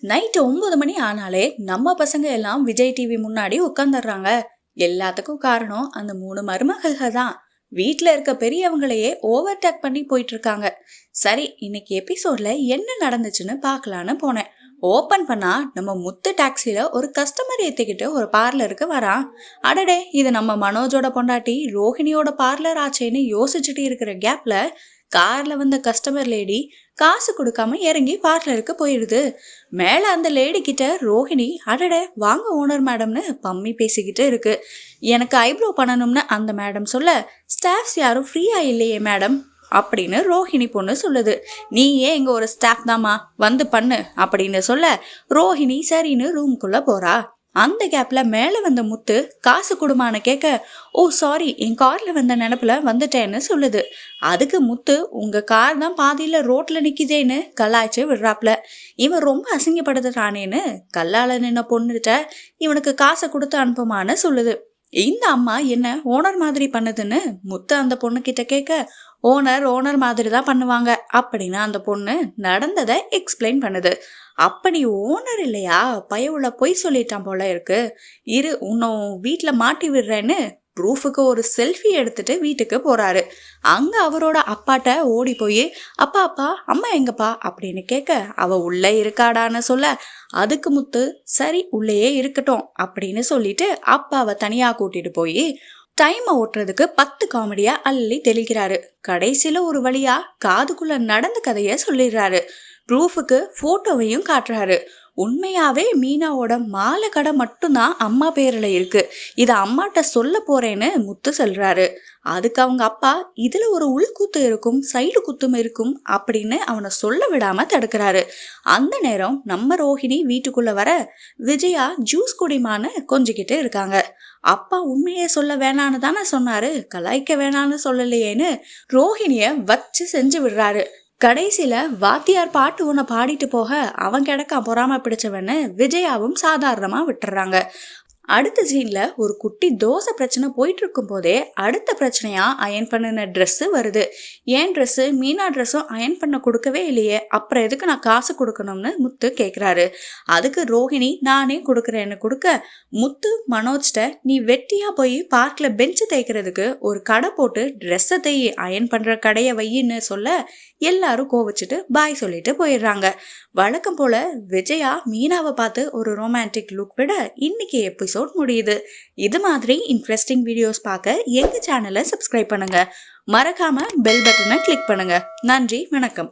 Night 9 மணி ஆனாலே நம்ம பசங்க எல்லாம் விஜய் டிவி முன்னாடி உட்காந்துடுறாங்க. எல்லாத்துக்கும் காரணம் அந்த 3 மருமகள்கள் தான். வீட்ல இருக்க பெரியவங்களையே ஓவர்டேக் பண்ணி போயிட்டு இருக்காங்க. சரி, இன்னைக்கு எபிசோட்ல என்ன நடந்துச்சுன்னு பார்க்கலான்னு போனேன். ஓபன் பண்ணா நம்ம முத்து டாக்ஸில ஒரு கஸ்டமர் ஏத்திக்கிட்டு ஒரு பார்லருக்கு வரான். அடடே, இது நம்ம மனோஜோட பொண்டாட்டி ரோஹிணியோட பார்லர் ஆச்சேன்னு யோசிச்சுட்டு இருக்கிற கேப்ல கார்ல வந்த கஸ்டமர் லேடி காசு கொடுக்காம இறங்கி பார்லருக்கு போயிடுது. மேல அந்த லேடி கிட்ட ரோஹிணி, அடடே வாங்க ஓனர் மேடம்னு பம்மி பேசிக்கிட்டு இருக்கு. எனக்கு ஐப்ரோ பண்ணணும்னு அந்த மேடம் சொல்ல, ஸ்டாஃப்ஸ் யாரும் ஃப்ரீயா இல்லையே மேடம் அப்படின்னு ரோஹிணி பொண்ணு சொல்லுது. நீ ஏன் இங்க ஒரு ஸ்டாஃப் தாமா, வந்து பண்ணு அப்படின்னு சொல்ல ரோஹிணி சரின்னு ரூம்குள்ள போறா. அந்த கேப்ல மேல வந்த முத்து காசு கொடுமான்னு கேட்க, ஓ சாரி, என் கார்ல வந்த நினப்புல வந்துட்டேன்னு சொல்லுது. அதுக்கு முத்து, உங்க கார் தான் பாதியில ரோட்ல நிக்குதேன்னு கலாய்ச்சி விடுறாப்ல. இவன் ரொம்ப அசிங்கப்படுத்துறானேன்னு கல்லால நின்ன பொண்ணுகிட்ட இவனுக்கு காசை கொடுத்து அனுப்புமான்னு சொல்லுது. இந்த அம்மா என்ன ஓனர் மாதிரி பண்ணுதுன்னு முத்து அந்த பொண்ணு கிட்ட கேட்க, ஓனர் மாதிரி தான் பண்ணுவாங்க அப்படின்னு அந்த பொண்ணு நடந்ததை எக்ஸ்பிளைன் பண்ணுது. அப்படி ஓனர் இல்லையா, பயவுல பொய் சொல்லிட்டான் போல இருக்கு. இரு, உன்னும் வீட்டுல மாட்டி விடுறேன்னு ப்ரூஃபுக்கு ஒரு செல்ஃபி எடுத்துட்டு வீட்டுக்கு போறாரு. அங்க அவரோட அப்பாட்ட ஓடி போய், அப்பா அப்பா அம்மா எங்கப்பா அப்படின்னு கேட்க, அவ உள்ள இருக்காடான்னு சொல்ல, அதுக்கு முத்து சரி உள்ளேயே இருக்கட்டும் அப்படின்னு சொல்லிட்டு அப்பாவை தனியா கூட்டிட்டு போய் டைமை ஓட்டுறதுக்கு 10 காமெடியா அள்ளி தெளிக்கிறாரு. கடைசியில ஒரு வழியா காதுக்குள்ள நடந்த கதைய சொல்லிடுறாரு. ப்ரூஃபுக்கு போட்டோவையும் காட்டுறாரு. உண்மையாவே மீனாவோட மாலை கடை மட்டும்தான் அம்மா பேர்ல இருக்கு, இத அம்மாட்ட சொல்ல போறேன்னு முத்து சொல்றாரு. அதுக்கு அவங்க அப்பா, இதுல ஒரு உள்குத்து இருக்கும், சைடு குத்தும் இருக்கும் அப்படின்னு அவனை சொல்ல விடாம தடுக்கிறாரு. அந்த நேரம் நம்ம ரோஹிணி வீட்டுக்குள்ள வர, விஜயா ஜூஸ் குடிமான்னு கொஞ்சிக்கிட்டு இருக்காங்க. அப்பா உண்மையே சொல்ல வேணான்னு தானே சொன்னாரு, கலாய்க்க வேணான்னு சொல்லலையேன்னு ரோஹிணிய வச்சு செஞ்சு விடுறாரு. கடைசியில வாத்தியார் பாட்டு ஒன்ன பாடிட்டு போக அவன் கிடக்கா பொறாம பிடிச்சவன்னு விஜயாவும் சாதாரணமா விட்டுறாங்க. அடுத்த சீன்ல ஒரு குட்டி தோசை பிரச்சனை போயிட்டு இருக்கும் போதே அடுத்த பிரச்சனையா அயன் பண்ணின ட்ரெஸ் வருது. ஏன் ட்ரெஸ் மீனா ட்ரெஸ்ஸும் அயன் பண்ண கொடுக்கவே இல்லையே, அப்புறம் எதுக்கு நான் காசு கொடுக்கணும்னு முத்து கேட்குறாரு. அதுக்கு ரோஹிணி, நானே கொடுக்குறேன்னு கொடுக்க, முத்து மனோஜ்ட, நீ வெட்டியா போய் பார்க்ல பெஞ்சு தேய்க்கிறதுக்கு ஒரு கடை போட்டு ட்ரெஸ்ஸை தேய், அயன் பண்ற கடையை வையின்னு சொல்ல எல்லாரும் கோவிச்சுட்டு பாய் சொல்லிட்டு போயிடுறாங்க. வழக்கம் போல விஜயா மீனாவை பார்த்து ஒரு ரொமான்டிக் லுக் விட இன்னைக்கு எபிசோட் முடியுது. இது மாதிரி இன்ட்ரெஸ்டிங் வீடியோஸ் பார்க்க எங்க சேனலை சப்ஸ்கிரைப் பண்ணுங்க. மறக்காம பெல் பட்டனை கிளிக் பண்ணுங்க. நன்றி, வணக்கம்.